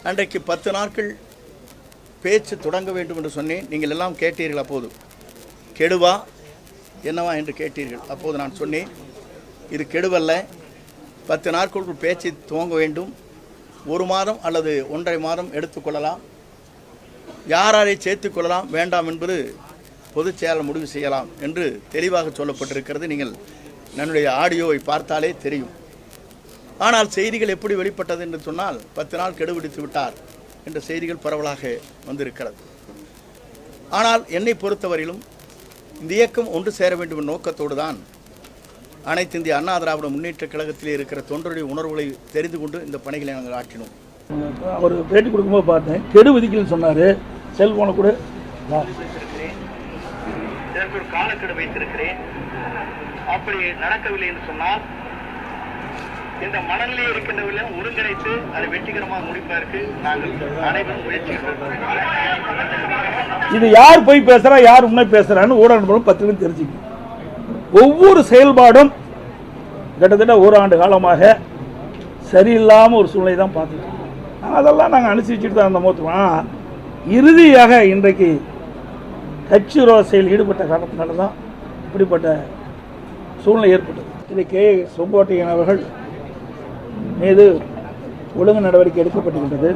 அன்றைக்கு 10 நாட்கள் பேச்சு தொடங்க வேண்டும் என்று சொன்னேன். நீங்கள் எல்லாம் கேட்டீர்கள். அப்போது கெடுவா என்னவா என்று கேட்டீர்கள். அப்போது நான் சொன்னேன், இது கெடுவல்ல, 10 நாட்களுக்குள் பேச்சு துவங்க வேண்டும். 1 மாதம் அல்லது 1.5 மாதம் எடுத்துக்கொள்ளலாம். யாரை சேர்த்துக்கொள்ளலாம் வேண்டாம் என்பது பொதுச் செயலாளர் முடிவு செய்யலாம் என்று தெளிவாக சொல்லப்பட்டிருக்கிறது. நீங்கள் என்னுடைய ஆடியோவை பார்த்தாலே தெரியும். ஆனால் செய்திகள் எப்படி வெளிப்பட்டது என்று சொன்னால் 10 நாள் கெடுபிடித்து விட்டார் என்ற செய்திகள் பரவலாக வந்திருக்கிறது. ஆனால் என்னை பொறுத்தவரையிலும் இந்த இயக்கம் ஒன்று சேர வேண்டும் என்ற நோக்கத்தோடு தான் அனைத்து இந்திய அண்ணா திராவிட முன்னேற்ற கழகத்திலே இருக்கிற தொண்டருடைய உணர்வுகளை தெரிந்து கொண்டு இந்த பணிகளை நாங்கள் ஆற்றினோம். அவர் பேட்டி கொடுக்கும்போது பார்த்தேன், கெடு விதிக்கலன்னு சொன்னார். செல்போனை கூட காலக்கெடு வைத்திருக்கிறேன். அப்படி நடக்கவில்லை என்று சொன்னால் இந்த மனநிலையை இருக்கின்றவர்கள ஒருங்கிணைத்து அதை வெற்றிகரமாக முடிப்பதற்கு நாங்கள் அனைவரும் முயற்சி. இது யார் போய் பேசுறா, யார் உண்மை பேசுறான்னு ஊடக நண்பர்களும் பத்திரிகை தெரிஞ்சுக்கணும். ஒவ்வொரு செயல்பாடும் கிட்டத்தட்ட 1 ஆண்டு காலமாக சரியில்லாமல் ஒரு சூழ்நிலை தான் பார்த்துட்டோம். அதெல்லாம் நாங்கள் அனுசரிச்சுட்டு தான் அந்த மோத்துவோம். இறுதியாக இன்றைக்கு கட்சி விரோத செயல் ஈடுபட்ட காரணத்தினால தான் இப்படிப்பட்ட சூழ்நிலை ஏற்பட்டது. இதை கே செங்கோட்டையன் அவர்கள் மீது ஒழுங்கு நடவடிக்கை எடுக்கப்பட்டுள்ளது.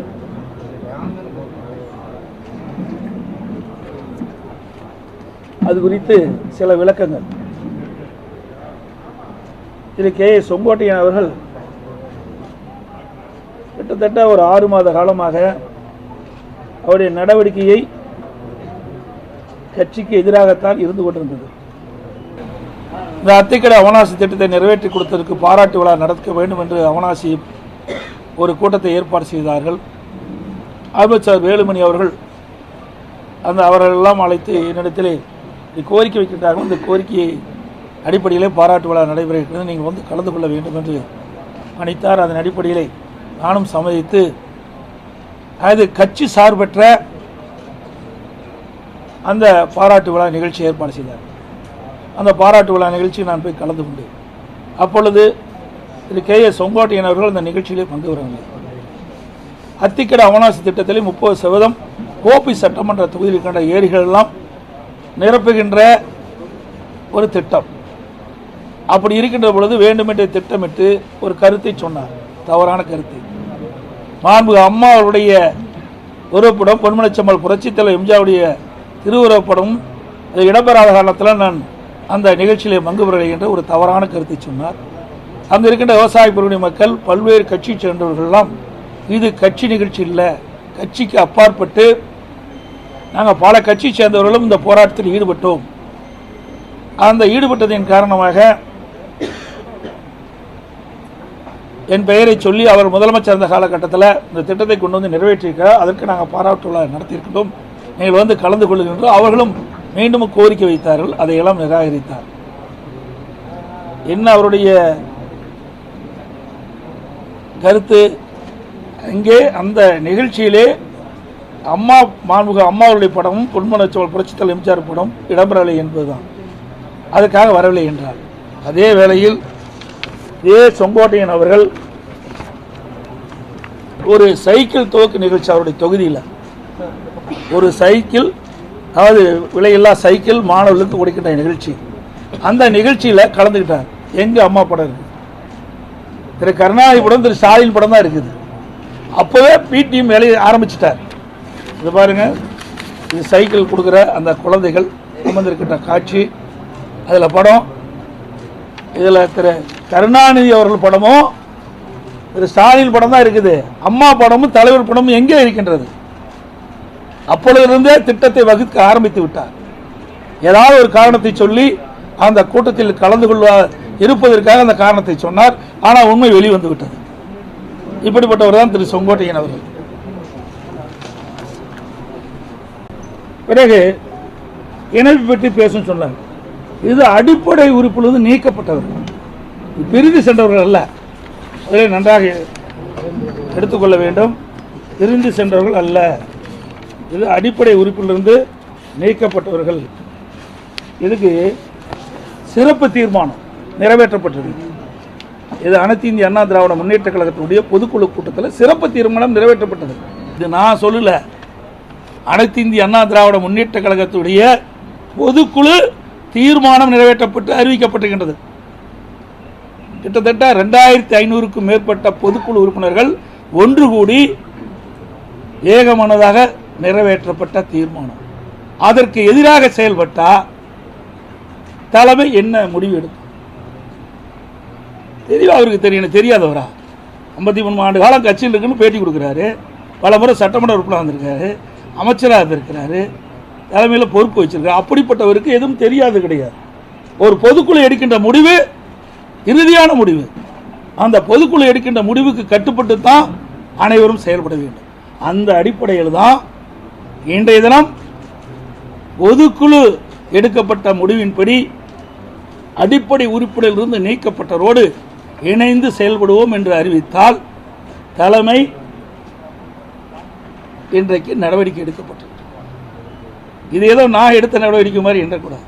அது குறித்து சில விளக்கங்கள். திரு கே செங்கோட்டையன் அவர்கள் கிட்டத்தட்ட ஒரு 6 மாத காலமாக அவருடைய நடவடிக்கையை கட்சிக்கு எதிராகத்தான் இருந்து கொண்டிருந்தது. இந்த அத்திக்கடை அவனாசி திட்டத்தை நிறைவேற்றி கொடுத்ததற்கு பாராட்டு விழா நடக்க வேண்டும் என்று அவனாசி ஒரு கூட்டத்தை ஏற்பாடு செய்தார்கள். அமைச்சர் வேலுமணி அவர்கள் அவர்களெல்லாம் அழைத்து என்னிடத்திலே கோரிக்கை வைக்கின்றார்கள். இந்த கோரிக்கையை அடிப்படையிலே பாராட்டு விழா நடைபெறுகிறது, நீங்கள் வந்து கலந்து கொள்ள வேண்டும் என்று அழைத்தார். அதன் அடிப்படையிலே நானும் சம்மதித்து அது கட்சி சார்பற்ற அந்த பாராட்டு விழா நிகழ்ச்சி ஏற்பாடு செய்தார். அந்த பாராட்டு விழா நிகழ்ச்சியை நான் போய் கலந்து கொண்டேன். அப்பொழுது திரு கே செங்கோட்டையன் அவர்கள் அந்த நிகழ்ச்சியிலே பங்கு வரவில்லை. அத்திக்கடை அவனாசி திட்டத்திலே 30% கோபி சட்டமன்ற தொகுதியில் இருக்கின்ற ஏரிகள் எல்லாம் நிரப்புகின்ற ஒரு திட்டம். அப்படி இருக்கின்ற பொழுது வேண்டுமென்றே திட்டமிட்டு ஒரு கருத்தை சொன்னார், தவறான கருத்தை. மாண்புமிகு அம்மா அவருடைய உருவப்படம், பொன்மனச்செம்மல் புரட்சித் தலைவர் எம்ஜிஆருடைய திருவுருவப்படம் இடம்பெறாத காரணத்தில் நான் அந்த நிகழ்ச்சியிலே பங்கு பெறவில்லை என்ற ஒரு தவறான கருத்தை சொன்னார். அங்கு இருக்கின்ற விவசாய பிரிவினை மக்கள், பல்வேறு கட்சியை சேர்ந்தவர்களெல்லாம் இது கட்சி நிகழ்ச்சி இல்லை, கட்சிக்கு அப்பாற்பட்டு நாங்கள் பல கட்சியை சேர்ந்தவர்களும் இந்த போராட்டத்தில் ஈடுபட்டோம். அந்த ஈடுபட்டதின் காரணமாக என் பெயரை சொல்லி அவர் முதலமைச்சர் இருந்த காலகட்டத்தில் இந்த திட்டத்தை கொண்டு வந்து நிறைவேற்றியிருக்கிறார். அதற்கு நாங்கள் பாராட்டு விழா நடத்தியிருக்கிறோம், நீங்கள் வந்து கலந்து கொள்ளுகின்றோம். அவர்களும் மீண்டும் கோரிக்கை வைத்தார்கள், அதையெல்லாம் நிராகரித்தார். என்ன அவருடைய கருத்து? அங்கே அந்த நிகழ்ச்சியிலே மாண்புமிகு அம்மாவுடைய படமும் பொன்மனச்செம்மல் புரட்சித் தலைவர் எம்ஜிஆர் படம் இடம்பெறவில்லை என்பதுதான். அதுக்காக வரவில்லை என்றார். அதே வேளையில் செங்கோட்டையன் அவர்கள் ஒரு சைக்கிள் துவக்கு நிகழ்ச்சி அவருடைய தொகுதியில் ஒரு சைக்கிள், அதாவது விலையில்லா சைக்கிள் மாணவர்களுக்கு கொடுக்கின்ற நிகழ்ச்சி, அந்த நிகழ்ச்சியில் கலந்துக்கிட்டார். எங்க அம்மா படம் இருக்கு, திரு கருணாநிதி படம், திரு ஸ்டாலின் படம் தான் இருக்குது. அப்போவே பிடிஎம் வேலையை ஆரம்பிச்சிட்டார். இது பாருங்க, இது சைக்கிள் கொடுக்குற அந்த குழந்தைகள் அமர்ந்திருக்கின்ற காட்சி, அதில் படம். இதில் திரு கருணாநிதி அவர்கள் படமும் திரு ஸ்டாலின் படம் தான் இருக்குது. அம்மா படமும் தலைவர் படமும் எங்கே இருக்கின்றது? அப்பொழுதிருந்தே திட்டத்தை வகுக்க ஆரம்பித்து விட்டார். ஏதாவது ஒரு காரணத்தை சொல்லி அந்த கூட்டத்தில் கலந்து கொள்ள இருப்பதற்காக அந்த காரணத்தை சொன்னார். ஆனால் உண்மை வெளிவந்து விட்டது. இப்படிப்பட்டவர் தான் திரு செங்கோட்டையன் அவர்கள். பிறகு இணைப்பு பற்றி பேசும் சொன்னார். இது அடிப்படை உறுப்பிலிருந்து நீக்கப்பட்டவர், பிரிந்து சென்றவர்கள் அல்ல. அதை நன்றாக எடுத்துக்கொள்ள வேண்டும். பிரிந்து சென்றவர்கள் அல்ல, இது அடிப்படை உறுப்பிலிருந்து நீக்கப்பட்டவர்கள். இதுக்கு சிறப்பு தீர்மானம் நிறைவேற்றப்பட்டது. இது அனைத்து இந்திய அண்ணா திராவிட முன்னேற்ற கழகத்தினுடைய பொதுக்குழு கூட்டத்தில் சிறப்பு தீர்மானம் நிறைவேற்றப்பட்டது. இது நான் சொல்லல, அனைத்து இந்திய அண்ணா திராவிட முன்னேற்ற கழகத்துடைய பொதுக்குழு தீர்மானம் நிறைவேற்றப்பட்டு அறிவிக்கப்பட்டிருக்கின்றது. கிட்டத்தட்ட 2500க்கும் மேற்பட்ட பொதுக்குழு உறுப்பினர்கள் ஒன்று கூடி ஏகமனதாக நிறைவேற்றப்பட்ட தீர்மானம். அதற்கு எதிராக செயல்பட்டா தலைமை என்ன முடிவு எடுக்கும்? தெரியவா அவருக்கு தெரியணும்? தெரியாதவரா? 53 ஆண்டு காலம் கட்சியில் இருக்குன்னு பேட்டி கொடுக்குறாரு, பல முறை சட்டமன்ற உறுப்பினர் வந்திருக்காரு, அமைச்சராக இருந்திருக்கிறாரு, தலைமையில் பொறுப்பு வச்சிருக்காரு. அப்படிப்பட்டவருக்கு எதுவும் தெரியாது கிடையாது. ஒரு பொதுக்குழு எடுக்கின்ற முடிவு இறுதியான முடிவு. அந்த பொதுக்குழு எடுக்கின்ற முடிவுக்கு கட்டுப்பட்டு தான் அனைவரும் செயல்பட வேண்டும். அந்த அடிப்படையில் தான் இன்றைய தினம் பொதுக்குழு எடுக்கப்பட்ட முடிவின்படி அடிப்படை உறுப்பினரிலிருந்து நீக்கப்பட்டவரோடு இணைந்து செயல்படுவோம் என்று அறிவித்தால் தலைமை இன்றைக்கு நடவடிக்கை எடுக்கப்பட்டது. இது ஏதோ நான் எடுத்த நடவடிக்கை மாதிரி எண்ணக்கூடாது.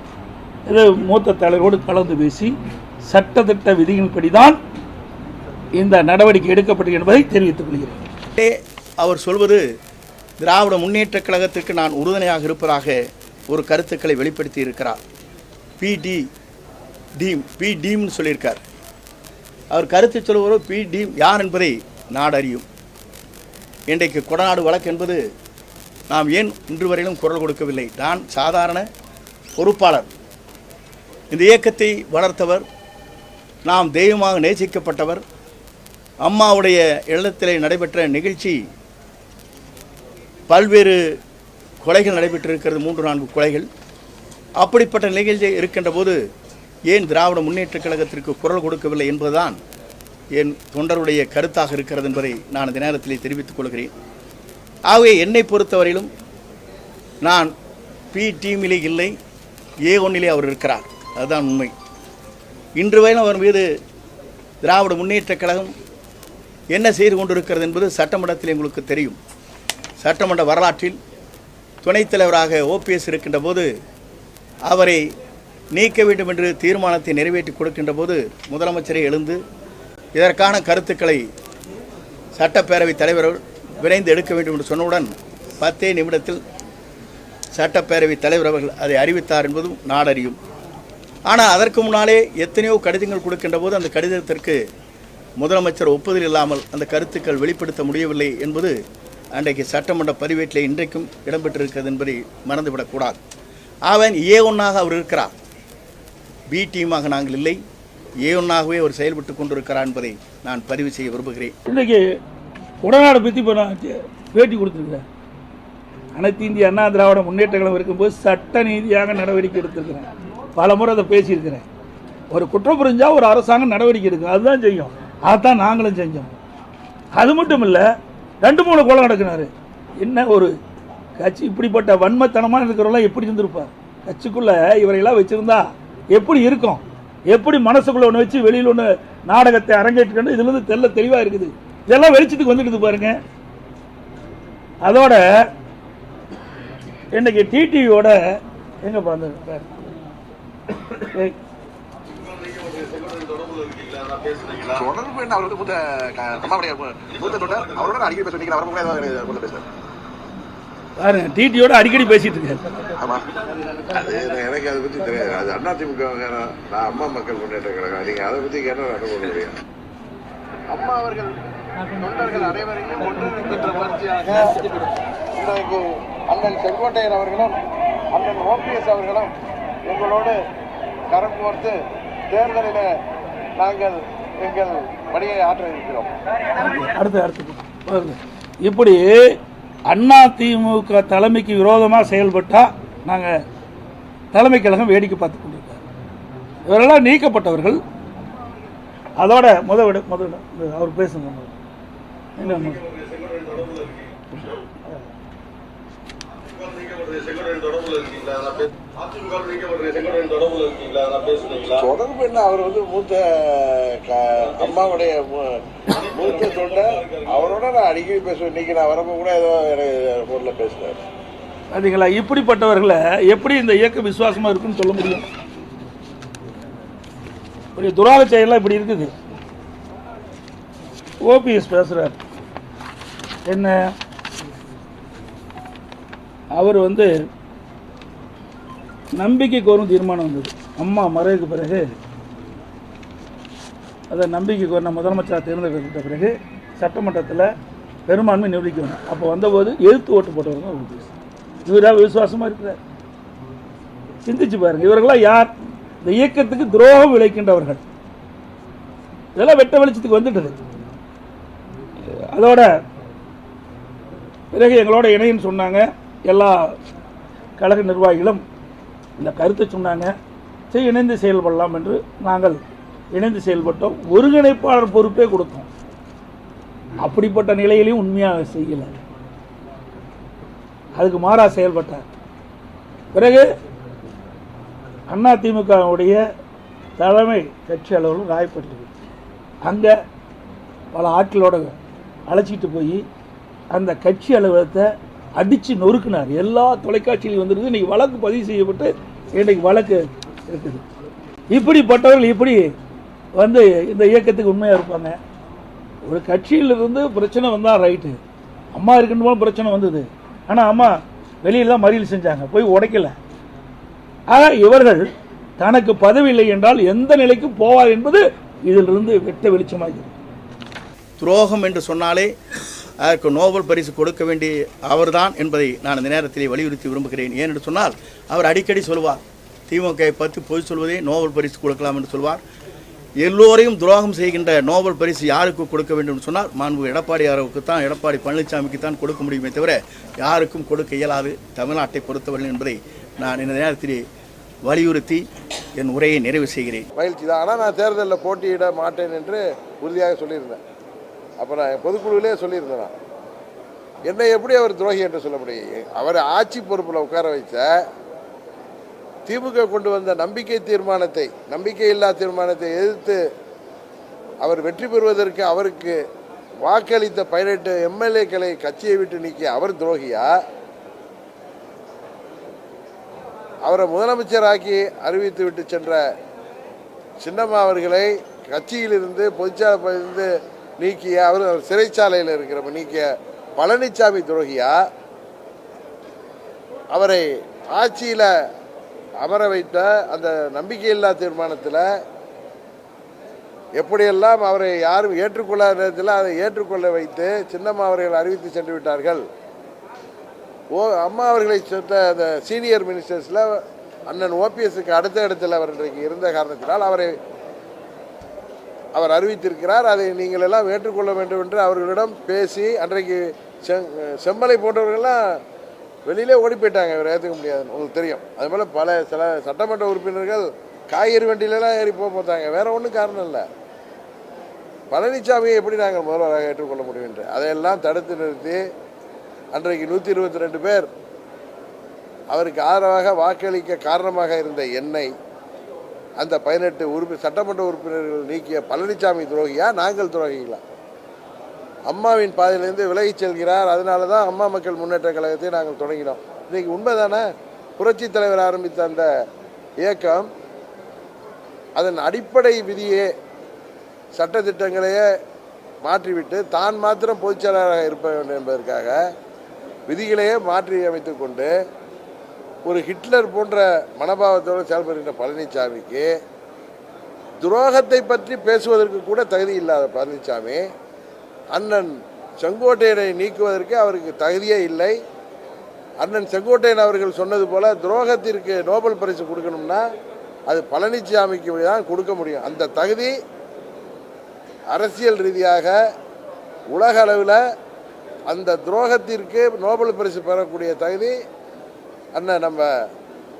ஏதோ மூத்த தலைவரோடு கலந்து பேசி சட்டத்திட்ட விதியின்படி தான் இந்த நடவடிக்கை எடுக்கப்பட்டது என்பதை தெரிவித்துக் கொள்கிறேன். அவர் சொல்வது திராவிட முன்னேற்ற கழகத்திற்கு நான் உறுதுணையாக இருப்பதாக ஒரு கருத்துக்களை வெளிப்படுத்தி இருக்கிறார். பி டீம்னு சொல்லியிருக்கார். அவர் கருத்து சொல்லுவரோ பி டீம் யார் என்பதை நாடு அறியும். இன்றைக்கு கொடநாடு வழக்கு என்பது நாம் ஏன் இன்று வரையிலும் குரல் கொடுக்கவில்லை? நான் சாதாரண பொறுப்பாளர். இந்த இயக்கத்தை வளர்த்தவர், நாம் தெய்வமாக நேசிக்கப்பட்டவர். அம்மாவுடைய இல்லத்திலே நடைபெற்ற நிகழ்ச்சி பல்வேறு கொலைகள் நடைபெற்றிருக்கிறது, 3-4 கொலைகள். அப்படிப்பட்ட நிகழ்ச்சி இருக்கின்ற போது ஏன் திராவிட முன்னேற்ற கழகத்திற்கு குரல் கொடுக்கவில்லை என்பதுதான் என் தொண்டருடைய கருத்தாக இருக்கிறது என்பதை நான் இந்த நேரத்தில் தெரிவித்துக் கொள்கிறேன். ஆகவே என்னை பொறுத்தவரையிலும் நான் பி டீமிலே இல்லை, A1 அவர் இருக்கிறார். அதுதான் உண்மை. இன்று வரையிலும் அவர் மீது திராவிட முன்னேற்ற கழகம் என்ன செய்து கொண்டிருக்கிறது என்பது சட்டமன்றத்தில் எங்களுக்கு தெரியும். சட்டமன்ற வரலாற்றில் துணைத் தலைவராக OPS இருக்கின்ற போது அவரை நீக்க வேண்டும் என்று தீர்மானத்தை நிறைவேற்றி கொடுக்கின்ற போது முதலமைச்சரை எழுந்து இதற்கான கருத்துக்களை சட்டப்பேரவைத் தலைவர் விரைந்து எடுக்க வேண்டும் என்று சொன்னவுடன் 10 நிமிடத்தில் சட்டப்பேரவைத் தலைவர் அவர்கள் அதை அறிவித்தார் என்பதும் நாடறியும். ஆனால் அதற்கு முன்னாலே எத்தனையோ கடிதங்கள் கொடுக்கின்ற போது அந்த கடிதத்திற்கு முதலமைச்சர் ஒப்புதல் இல்லாமல் அந்த கருத்துக்கள் வெளிப்படுத்த முடியவில்லை என்பது அன்றைக்கு சட்டமன்ற பதிவேட்டில் இன்றைக்கும் இடம்பெற்றிருக்கிறது என்பதை மறந்துவிடக்கூடாது. அவன் A1 அவர் இருக்கிறார், பி டீமாக நாங்கள் இல்லை, A1 அவர் செயல்பட்டு கொண்டிருக்கிறார் என்பதை நான் பதிவு செய்ய விரும்புகிறேன். இன்றைக்கு உடனாடு பற்றி பேட்டி கொடுத்துருக்கிறேன். அனைத்து இந்திய அண்ணா திராவிட முன்னேற்ற கழகம் இருக்கும்போது சட்ட நீதியாக நடவடிக்கை எடுத்திருக்கிறேன். பல முறை அதை பேசியிருக்கிறேன். ஒரு குற்றம் புரிஞ்சால் ஒரு அரசாங்கம் நடவடிக்கை எடுக்கும், அதுதான் செய்யும். அதுதான் நாங்களும் செஞ்சோம். அது மட்டும் இல்லை, 2-3 கொலை நடக்கினார். என்ன ஒரு கட்சி இப்படிப்பட்ட வன்மத்தனமாக இருக்கிறவங்களாம் எப்படி இருந்திருப்பார்? கட்சிக்குள்ளே இவரையெல்லாம் வச்சுருந்தா எப்படி இருக்கும்? எப்படி மனசுக்குள்ளே ஒன்று வச்சு வெளியில் ஒன்று நாடகத்தை அரங்கேற்றுக்கணும்? இதுலேருந்து தெல்ல தெளிவாக இருக்குது. இதெல்லாம் வெளிச்சத்துக்கு வந்துடுது பாருங்க. அதோட இன்னைக்கு டிடிவியோட எங்கே பார்த்து தொடர்பு என்ன? அவருக்கு அவரோட அடிக்கடி பேசுறீங்க. பாருங்க, டிடியோட அடிக்கடி பேசிட்டு இருக்காரு. ஆமா, எனக்கு அதை பத்தி தெரியாது. அது அதிமுக, நான் அம்மா மக்கள் முன்னேற்ற கழகம். நீங்க அதை பத்தி கேட்ட அனுபவம். அம்மா அவர்கள் தொண்டர்கள் அனைவரையும் ஒன்றிணைக்கின்ற முயற்சியாக இன்றைக்கு அண்ணன் செங்கோட்டையன் அவர்களும் அண்ணன் OPS அவர்களும் எங்களோடு கரம் கோர்த்து தேர்தலில் நாங்கள் எங்கள் பணியை ஆற்ற இருக்கிறோம். அடுத்து இப்படி அதிமுக தலைமைக்கு விரோதமாக செயல்பட்டால் நாங்கள் தலைமை கழகம் வேடிக்கை பார்த்து கொண்டிருக்கார். இவரெல்லாம் நீக்கப்பட்டவர்கள். அதோட முதல் அவர் பேசுங்க. தொடர்பு என்ன? அவர் மூத்த அம்மாவுடைய மூத்த தொண்டர். அவரோட நான் அடிக்கடி பேசுவேன். இன்னைக்கு நான் வரப்போ கூட ஏதோ எனக்கு போன்ல பேசுறாரு. பார்த்தீங்களா? இப்படிப்பட்டவர்களை எப்படி இந்த இயக்க விசுவாசமா இருக்குன்னு சொல்ல முடியும்? ஒரு துராக செயலாம் இப்படி இருக்குது. ஓபிஎஸ் பேசுகிறார். என்ன அவர் நம்பிக்கை கோரும் தீர்மானம் வந்தது. அம்மா மறைவுக்கு பிறகு அதை நம்பிக்கை கோரின முதலமைச்சராக தேர்ந்தெடுக்கப்பட்ட பிறகு சட்டமன்றத்தில் பெரும்பான்மை நிரூபிக்கணும். அப்போ வந்தபோது எதிர்த்து ஓட்டு போட்டவங்க ஓபிஎஸ். இவராக விசுவாசமாக இருக்கிறார். சிந்திச்சு பாருங்க, இவர்களாம் யார்? இந்த இயக்கத்துக்கு துரோகம் விளைக்கின்றவர்கள். இதெல்லாம் வெட்ட வெளிச்சத்துக்கு வந்துட்டது. அதோட பிறகு எங்களோட இணைன்னு சொன்னாங்க. எல்லா கழக நிர்வாகிகளும் இந்த கருத்தை சொன்னாங்க. சரி, இணைந்து செயல்படலாம் என்று நாங்கள் இணைந்து செயல்பட்டோம். ஒருங்கிணைப்பாளர் பொறுப்பே கொடுத்தோம். அப்படிப்பட்ட நிலையிலையும் உண்மையாக செய்யலை. அதுக்கு மாறாக செயல்பட்டார். பிறகு அதிமுகவுடைய தலைமை கட்சி அலுவலகம் ராயப்பட்டது. அங்கே பல ஆட்களோட அழைச்சிட்டு போய் அந்த கட்சி அலுவலகத்தை அடித்து நொறுக்கினார். எல்லா தொலைக்காட்சியிலையும் வந்துருக்கு. இன்றைக்கி வழக்கு பதிவு செய்யப்பட்டு இன்றைக்கு வழக்கு இருக்குது. இப்படிப்பட்டவர்கள் இப்படி இந்த இயக்கத்துக்கு உண்மையாக இருப்பாங்க. ஒரு கட்சியிலிருந்து பிரச்சனை வந்தால் ரைட்டு. அம்மா இருக்குன்னு போல பிரச்சனை வந்தது. ஆனால் அம்மா வெளியெல்லாம் மறியல் செஞ்சாங்க, போய் உடைக்கலை. ஆக இவர்கள் தனக்கு பதவி இல்லை என்றால் எந்த நிலைக்கும் போவார் என்பது இதிலிருந்து வெட்ட வெளிச்சமாகிறது. துரோகம் என்று சொன்னாலே அதற்கு நோபல் பரிசு கொடுக்க வேண்டிய அவர்தான் என்பதை நான் இந்த நேரத்திலே வலியுறுத்தி விரும்புகிறேன். ஏனென்று சொன்னால் அவர் அடிக்கடி சொல்வார், திமுகவை பற்றி பொய் சொல்வதே நோபல் பரிசு கொடுக்கலாம் என்று சொல்வார். எல்லோரையும் துரோகம் செய்கின்ற நோபல் பரிசு யாருக்கு கொடுக்க வேண்டும் சொன்னால் மாண்பு எடப்பாடி பழனிசாமிக்கு தான் கொடுக்க முடியுமே தவிர யாருக்கும் கொடுக்க இயலாது தமிழ்நாட்டை பொறுத்தவர்கள் என்பதை நான் இந்த நேரத்திலே வலியுறுத்தி என் உரையை நிறைவு செய்கிறேன். மகிழ்ச்சி தான். ஆனால் நான் தேர்தலில் போட்டியிட மாட்டேன் என்று உறுதியாக சொல்லியிருந்தேன். அப்போ நான் பொதுக்குழுவிலே சொல்லியிருந்தேன். நான் என்னை எப்படி அவர் துரோகி என்று சொல்ல முடியும்? அவர் ஆட்சி பொறுப்பில் உட்கார வைத்த திமுக கொண்டு வந்த நம்பிக்கையில்லா தீர்மானத்தை எதிர்த்து அவர் வெற்றி பெறுவதற்கு அவருக்கு வாக்களித்த 18 எம்எல்ஏக்களை கட்சியை விட்டு நீக்கிய அவர் துரோகியா? அவரை முதலமைச்சராக்கி அறிவித்து விட்டு சென்ற சின்னம்மா அவர்களை கட்சியிலிருந்து பொதுச்சாலையிலிருந்து நீக்கிய அவர் சிறைச்சாலையில் இருக்கிற நீக்கிய பழனிசாமி துரோகியா? அவரை ஆட்சியில் அமர வைத்த அந்த நம்பிக்கையில்லா தீர்மானத்தில் எப்படியெல்லாம் அவரை யாரும் ஏற்றுக்கொள்ளாத நேரத்தில் அதை ஏற்றுக்கொள்ள வைத்து சின்னம்மா அவர்கள் அறிவித்து சென்று விட்டார்கள். அம்மா அவர்களை சேர்த்த அந்த சீனியர் மினிஸ்டர்ஸில் அண்ணன் ஓபிஎஸ்க்கு அடுத்த இடத்தில் அவர் இன்றைக்கு இருந்த காரணத்தினால் அவர் அறிவித்திருக்கிறார். அதை நீங்கள் எல்லாம் ஏற்றுக்கொள்ள வேண்டும் என்று அவர்களிடம் பேசி அன்றைக்கு செம்மலை போன்றவர்கள்லாம் வெளியிலே ஓடி போயிட்டாங்க. இவர் ஏற்றுக்க முடியாதுன்னு உங்களுக்கு தெரியும். அதுபோல் சில சட்டமன்ற உறுப்பினர்கள் காய்கறி வண்டியிலலாம் ஏறி போத்தாங்க. வேற ஒன்றும் காரணம் இல்லை. பழனிசாமியை எப்படி நாங்கள் முதல்வராக ஏற்றுக்கொள்ள முடியும் என்று அதையெல்லாம் தடுத்து நிறுத்தி அன்றைக்கு 122 பேர் அவருக்கு ஆதரவாக வாக்களிக்க காரணமாக இருந்த என்னை அந்த 18 சட்டமன்ற உறுப்பினர்கள் நீக்கிய பழனிசாமி துரோகியா, நாங்கள் துரோகிகளா? அம்மாவின் பாதையிலிருந்து விலகிச் செல்கிறார். அதனால தான் அம்மா மக்கள் முன்னேற்ற கழகத்தை நாங்கள் தொடங்கினோம். இன்றைக்கி உண்மைதானே? புரட்சி தலைவர் ஆரம்பித்த அந்த இயக்கம் அதன் அடிப்படை விதியே சட்டத்திட்டங்களையே மாற்றிவிட்டு தான் மாத்திரம் பொதுச்செயலாளராக இருக்க வேண்டும் என்பதற்காக விதிகளையே மாற்றி அமைத்து கொண்டு ஒரு ஹிட்லர் போன்ற மனோபாவத்தோடு செயல்படுகின்ற பழனிசாமிக்கு துரோகத்தை பற்றி பேசுவதற்கு கூட தகுதி இல்லாத பழனிசாமி அண்ணன் செங்கோட்டையனை நீக்குவதற்கு அவருக்கு தகுதியே இல்லை. அண்ணன் செங்கோட்டையன் அவர்கள் சொன்னது போல துரோகத்திற்கு நோபல் பரிசு கொடுக்கணும்னா அது பழனிசாமிக்கு தான் கொடுக்க முடியும். அந்த தகுதி அரசியல் ரீதியாக உலக அளவில் அந்த துரோகத்திற்கு நோபல் பரிசு பெறக்கூடிய தகுதி அண்ணன் நம்ம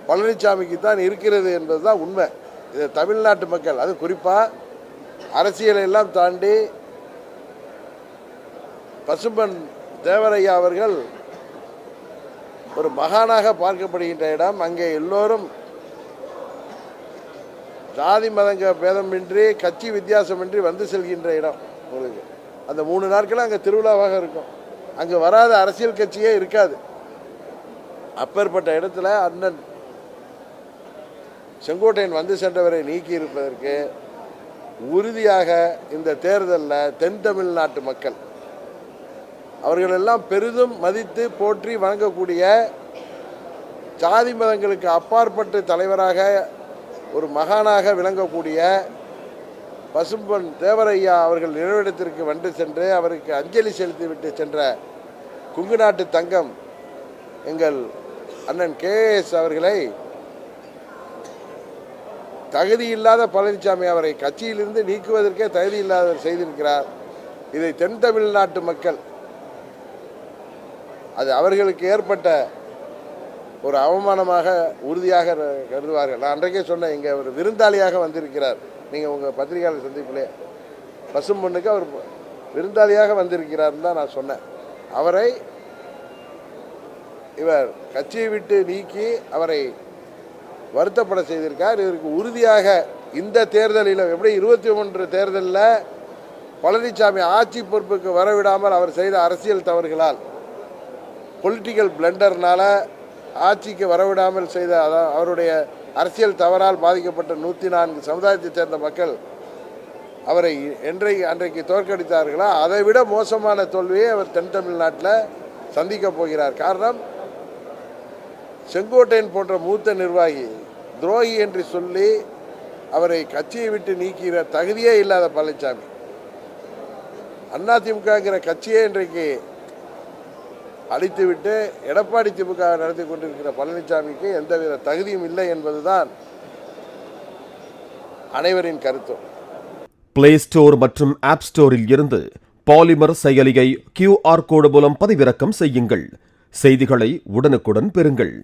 பழனிசாமிக்கு தான் இருக்கிறது என்பது தான் உண்மை. இது தமிழ்நாட்டு மக்கள், அது குறிப்பாக அரசியலை எல்லாம் தாண்டி பசும்பன் தேவரையா அவர்கள் ஒரு மகானாக பார்க்கப்படுகின்ற இடம். அங்கே எல்லோரும் ஜாதி மதங்க பேதமின்றி கட்சி வித்தியாசமின்றி வந்து செல்கின்ற இடம். உங்களுக்கு அந்த 3 நாட்களும் அங்கே திருவிழாவாக இருக்கும். அங்கே வராத அரசியல் கட்சியே இருக்காது. அப்பேற்பட்ட இடத்துல அண்ணன் செங்கோட்டையன் வந்து சென்றவரை நீக்கி இருப்பதற்கு உறுதியாக இந்த தேர்தலில் தென் தமிழ்நாட்டு மக்கள் அவர்களெல்லாம் பெரிதும் மதித்து போற்றி வணங்கக்கூடிய சாதி மதங்களுக்கு அப்பாற்பட்ட தலைவராக ஒரு மகானாக விளங்கக்கூடிய பசும்பொன் தேவரையா அவர்கள் நினைவிடத்திற்கு வந்து சென்று அவருக்கு அஞ்சலி செலுத்திவிட்டு சென்ற குங்கு நாட்டு தங்கம் எங்கள் அண்ணன் KS அவர்களை தகுதியில்லாத பழனிசாமி அவரை கட்சியிலிருந்து நீக்குவதற்கே தகுதியில்லாதவர் செய்திருக்கிறார். இதை தென் தமிழ்நாட்டு மக்கள் அது அவர்களுக்கு ஏற்பட்ட ஒரு அவமானமாக உறுதியாக கருதுவார்கள். நான் அன்றைக்கே சொன்னேன், இங்கே ஒரு விருந்தாளியாக வந்திருக்கிறார். நீங்கள் உங்கள் பத்திரிகையாளர் சந்திப்பிலே பசும்பொண்ணுக்கு அவர் விருந்தாளியாக வந்திருக்கிறார்னு தான் நான் சொன்னேன். அவரை இவர் கட்சியை விட்டு நீக்கி அவரை வருத்தப்பட செய்திருக்கார். இதற்கு உறுதியாக இந்த தேர்தலில் எப்படி 21 தேர்தலில் பழனிசாமி ஆட்சி பொறுப்புக்கு வரவிடாமல் அவர் செய்த அரசியல் தவறுகளால் பொலிட்டிக்கல் பிளண்டர்னால ஆட்சிக்கு வரவிடாமல் செய்த அவருடைய அரசியல் தவறால் பாதிக்கப்பட்ட 104 சமுதாயத்தைச் சேர்ந்த மக்கள் அவரை அன்றைக்கு தோற்கடித்தார்களா, அதை விட மோசமான தோல்வியை அவர் தென் தமிழ்நாட்டில் சந்திக்கப் போகிறார். காரணம், செங்கோட்டையன் போன்ற மூத்த நிர்வாகி துரோகி என்று சொல்லி அவரை கட்சியை விட்டு நீக்கிற தகுதியே இல்லாத பழனிசாமி, அதிமுகங்கிற கட்சியே இன்றைக்கு அழித்துவிட்டு எடப்பாடி திமுக நடத்தி கொண்டிருக்கிற பழனிசாமிக்கு எந்தவித தகுதியும் இல்லை என்பதுதான் அனைவரின் கருத்தும். பிளே ஸ்டோர் மற்றும் ஆப் ஸ்டோரில் இருந்து பாலிமர் செயலியை QR கோடு மூலம் பதிவிறக்கம் செய்யுங்கள். செய்திகளை உடனுக்குடன் பெறுங்கள்.